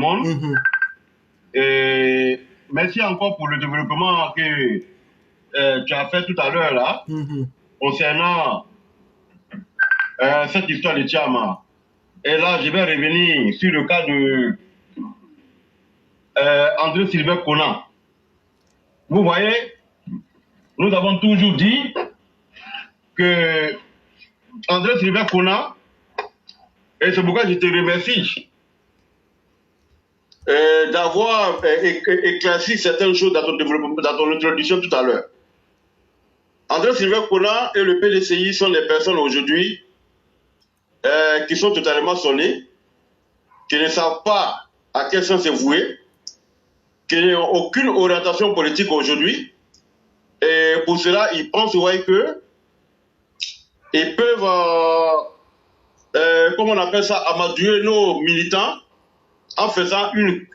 monde. Et merci encore pour le développement que tu as fait tout à l'heure là, concernant cette histoire de Tiama. Et là, je vais revenir sur le cas de André Sylvain Conan. Vous voyez, nous avons toujours dit que André Sylvain Conan, et c'est pourquoi je te remercie d'avoir éclairci certaines choses dans ton développement, dans ton introduction tout à l'heure. André Sylvain Conan et le PDCI sont des personnes aujourd'hui qui sont totalement sonnées, qui ne savent pas à quel sens se vouer, qui n'ont aucune orientation politique aujourd'hui. Et pour cela, ils pensent que ils peuvent, comment on appelle ça, amadouer nos militants en faisant une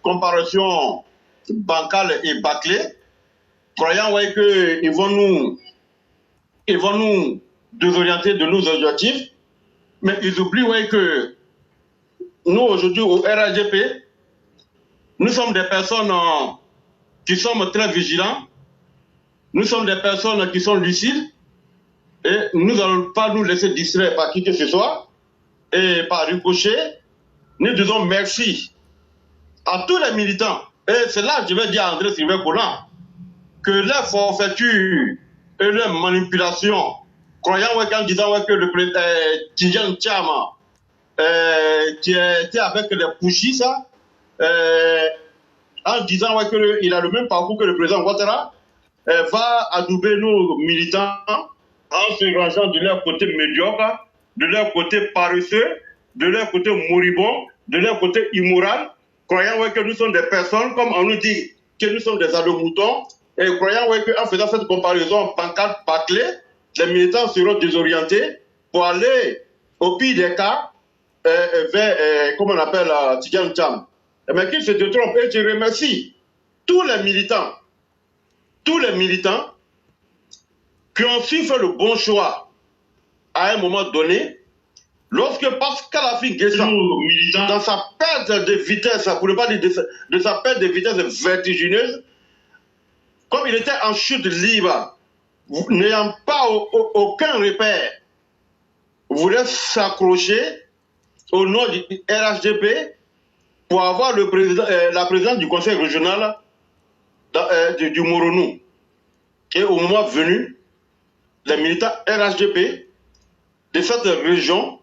comparaison bancale et bâclée, croyant qu'ils vont nous désorienter de nos objectifs, mais ils oublient que nous aujourd'hui au RAGP, nous sommes des personnes qui sommes très vigilants, nous sommes des personnes qui sont lucides, et nous n'allons pas nous laisser distraire par qui que ce soit, et par ricochet, nous disons merci à tous les militants. Et c'est là que je vais dire à André Sylvain Conan que les forfaitures et les manipulations, croyant en disant que le président Tidjane Tiama qui était avec les Pouchis, en disant qu'il a le même parcours que le président Ouattara, va adouber nos militants en se rangeant de leur côté médiocre, de leur côté paresseux, de leur côté moribond, de leur côté immoral, croyant que nous sommes des personnes, comme on nous dit que nous sommes des ados-moutons, et croyant qu'en faisant cette comparaison pancarte bâclée, les militants seront désorientés pour aller, au pire des cas, vers, comment on appelle, Tidjane Thiam. Mais qu'ils se trompent, et je remercie tous les militants qui ont su faire le bon choix à un moment donné, lorsque Pascal Affi-Guessan, dans sa perte de vitesse, pour ne pas dire de sa perte de vitesse vertigineuse, comme il était en chute libre, n'ayant pas aucun repère, voulait s'accrocher au nom du RHDP pour avoir la présidence du conseil régional du Moronou. Et au moment venu, les militants RHDP de cette région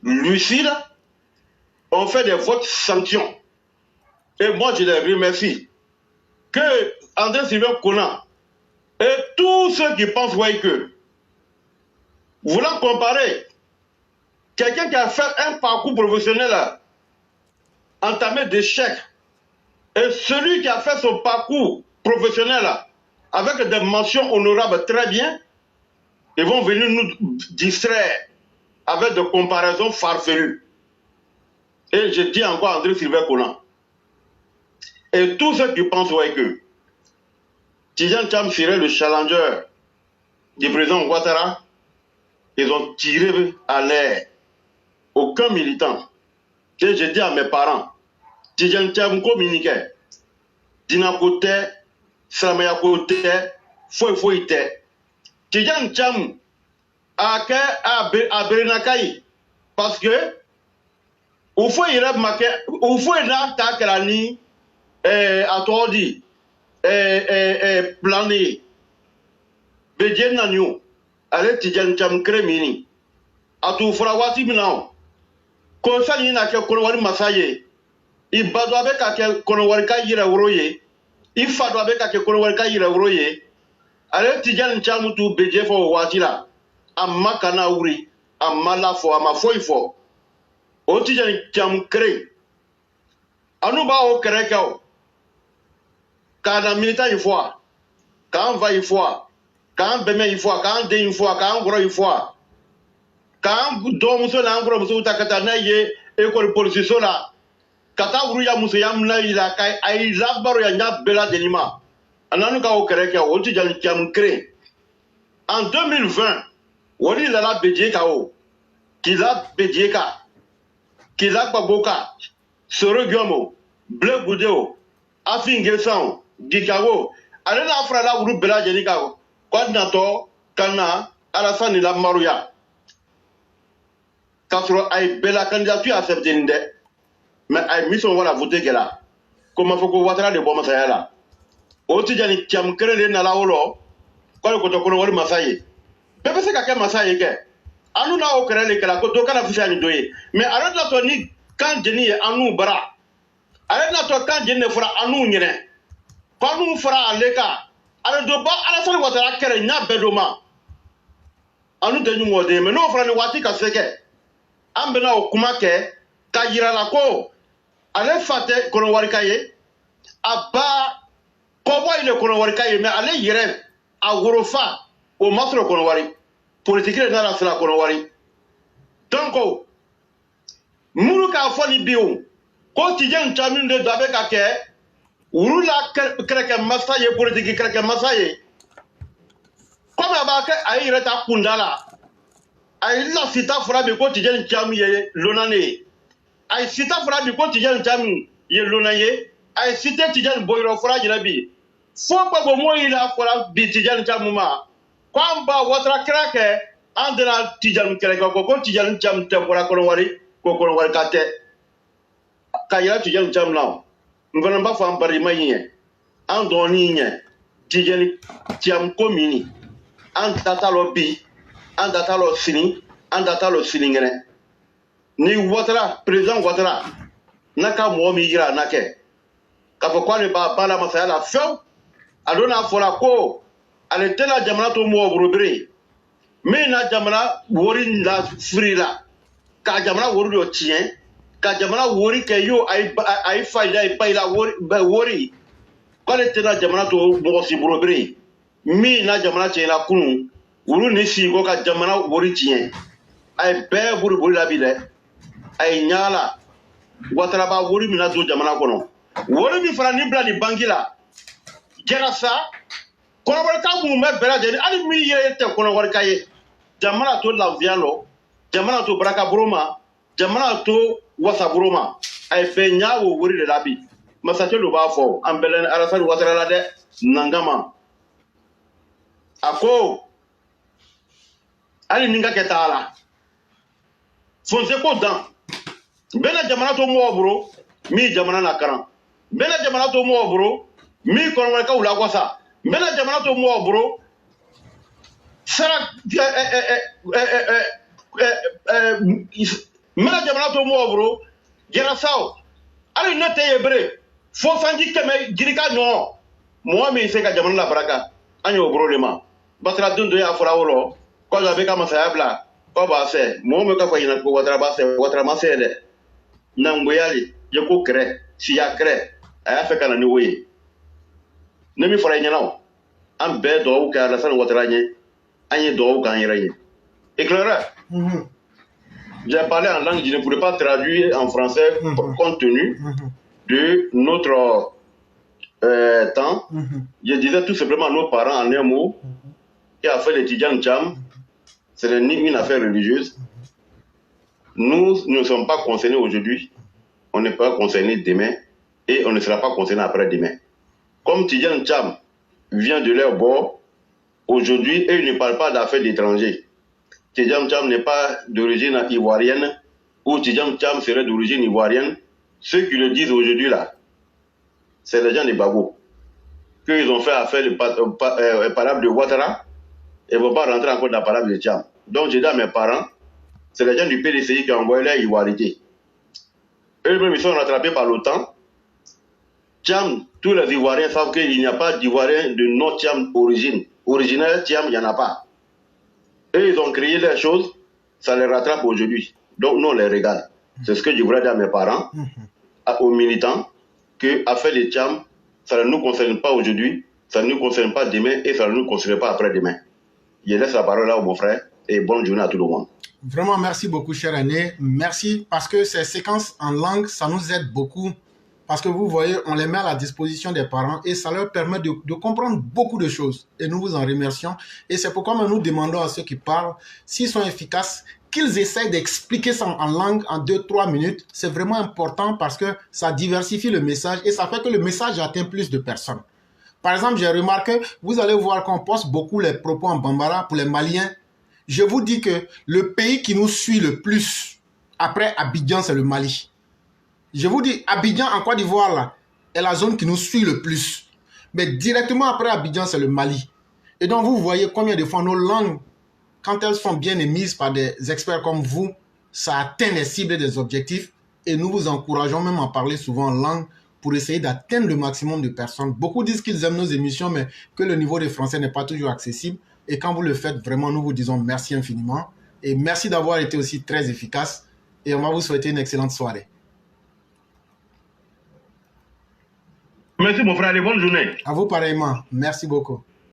lucide ont fait des votes sanctions. Et moi, je les remercie. Que André Sylvain Conan et tous ceux qui pensent que, voulant comparer quelqu'un qui a fait un parcours professionnel entamé d'échecs et celui qui a fait son parcours professionnel avec des mentions honorables très bien, ils vont venir nous distraire avec des comparaisons farfelues. Et je dis encore à André Sylvain Conan et tous ceux qui pensent que Tidjane Thiam serait le challenger du président Ouattara, ils ont tiré à l'air. Aucun militant. Et je dis à mes parents, Tidjane Thiam communiquait, Dina Kote, Salamaya Kote, Foy Te. Tidjane Thiam a Berenakaï, parce que ou faut y remarquer, ou faut y là takrani à toi dit plané bedien nanyo ale Tidjane Thiam kremini atu frawati minao ko sani na ke kono wari masaye I badwa be ka ke kono wari ka yira woroye I fadwa be ka ke kono wari ka yira woroye ale Tidjane Thiam tu bedie fo watila amma kana wuri amma la fo amma foifo o Tidjane Thiam kre anu ba o kre ka kana militant une fois quand va une fois quand beme une fois quand de une fois quand gros une fois quand do muso na gros muso utakata na ye école police sola kata wuru ya muso ya mna ila kai ai labaro ya nya bela denima ananu ka o kere ka o Tidjane Thiam kre en 2020 woni la bedie ka o kila bedie ka kila baboka Soro Gyomo, Ble Goudeo, Afin Gessan, Gikago, Alena Frala Group Bela Jenikago, Quadnato, Kana, Alassane la Marouya. Kasro ay Bela candidature acceptée, mais ay mission wala voter là. Comment faut que Ouattara de bon masaya là? Otijani Tiam Krele Nalaolo, quand le Kotokolo Wari Masaye. Pepe se kake Masaye ke. Anu na okrele ke la Kotoka na Fusani doye. Mais arrête la toni quand Jenny anu bara. Arrête la to quand Jenny fera anu nyene. Quand nous fera aleka. Arrête de ba Alassane Ouattara kere nya bedoma. Anu de ñu modé mais no fera ni wati ka seke. Ambena okumake kayira la ko. Ale fate kono warikaye aba kobo ile kono warikaye mais ale yere a worofa o masro kono wari politique na la sala kono wari donc muru ka foni biu ko tijen chamin de dabe ka ke urula kreke masaye politique kreke masaye comme aba ke ay reta kundala ay la sita fora be ko tijen chamiye lonane ay sita fura bi ko tijan jami ye lonaye ay sita tijan boyro fura jina bi fo ba bo moyi la fura bi tijan jamuma kwamba Ouattara krake andra tijan krake ko tijan jam tempora ko wari kate kayira tijan jam law ngona ba fam bari mayiye an doni nye tijan jam komini an datalo bi an datalo sini an datalo siningene ni Ouattara président Ouattara naka mo mi gira nake ka fo kwani ba bala masaya la feu adona fola ko ale tela jamana to mo burubiri me na jamana wori la frila ka jamana wori do tien ka jamana wori ke yo ay faida ay bayla wori ko le tela jamana to mo si burubiri mi na jamana tien la kunu wuru ni si ko ka jamana wori tien ay be burubiri la bi de ay nyala Ouattara ba wori mina do jamana kono wori mi fara ni bla ni bangila jera sa kono wori ka mu me bela de ali mi ye te kono wori kaye jamana to la vialo jamana to braka broma jamana to wasa broma ay be nyawo wori de labi masato lo ba fo ambelen Alassane Ouattara la de nangama ako ali ninga ketala fonse ko dan bena jamana to mo bro mi jamana na karan bena jamana to mo bro mi kono ka ula kwasa bena jamana to mo bro sara mena jamana to mo bro gera saw ali note yebre fo sanji keme jirika no mo mi se ka jamana la baraka anyo bro le ma basra dundo ya fora wolo ko ga be ka masaya bla ko ba se mo me ka fa yina ko Ouattara ba se Ouattara ma se de nangoyali yeko kre si ya kre aya fe kana ni woyi ne mi fora nyanaw am be do ka Alassane Ouattara nye anye do ka yere éclaireur j'ai parlé en langue, je ne pourrais pas traduire en français compte tenu de notre temps. Je disais tout simplement à nos parents en un mot qui a fait l'étudiant Tcham, ce n'est ni une affaire religieuse. Nous ne sommes pas concernés aujourd'hui, on n'est pas concernés demain et on ne sera pas concernés après-demain. Comme Tidjane Tcham vient de leur bord, aujourd'hui, et ils ne parlent pas d'affaires d'étrangers. Tidjane Tcham n'est pas d'origine ivoirienne ou Tidjane Tcham serait d'origine ivoirienne. Ceux qui le disent aujourd'hui là, c'est les gens de Babo. Qu'ils ont fait affaire le parable de Ouattara et ne vont pas rentrer encore dans le parable de Tcham. Donc j'ai dit à mes parents, c'est les gens du PDCI qui ont envoyé leur ivoirité. Eux-mêmes, ils sont rattrapés par l'OTAN. Tcham, tous les Ivoiriens savent qu'il n'y a pas d'Ivoiriens de notre Tcham originaire Tcham, il n'y en a pas. Eux, ils ont créé les choses, ça les rattrape aujourd'hui. Donc nous, on les regarde. C'est ce que je voulais dire à mes parents, aux militants, que affaire de Tcham, ça ne nous concerne pas aujourd'hui, ça ne nous concerne pas demain et ça ne nous concerne pas après-demain. Je laisse la parole là à mon frère et bonne journée à tout le monde. Vraiment, merci beaucoup, cher Aîné. Merci parce que ces séquences en langue, ça nous aide beaucoup. Parce que vous voyez, on les met à la disposition des parents et ça leur permet de comprendre beaucoup de choses. Et nous vous en remercions. Et c'est pourquoi nous demandons à ceux qui parlent, s'ils sont efficaces, qu'ils essayent d'expliquer ça en langue en 2-3 minutes. C'est vraiment important parce que ça diversifie le message et ça fait que le message atteint plus de personnes. Par exemple, j'ai remarqué, vous allez voir qu'on poste beaucoup les propos en Bambara pour les Maliens. Je vous dis que le pays qui nous suit le plus après Abidjan, c'est le Mali. Je vous dis, Abidjan en Côte d'Ivoire, là, est la zone qui nous suit le plus. Mais directement après Abidjan, c'est le Mali. Et donc, vous voyez combien de fois nos langues, quand elles sont bien émises par des experts comme vous, ça atteint les cibles et des objectifs. Et nous vous encourageons même à parler souvent en langue pour essayer d'atteindre le maximum de personnes. Beaucoup disent qu'ils aiment nos émissions, mais que le niveau de français n'est pas toujours accessible. Et quand vous le faites, vraiment, nous vous disons merci infiniment. Et merci d'avoir été aussi très efficace. Et on va vous souhaiter une excellente soirée. Merci mon frère et bonne journée. À vous pareillement. Merci beaucoup.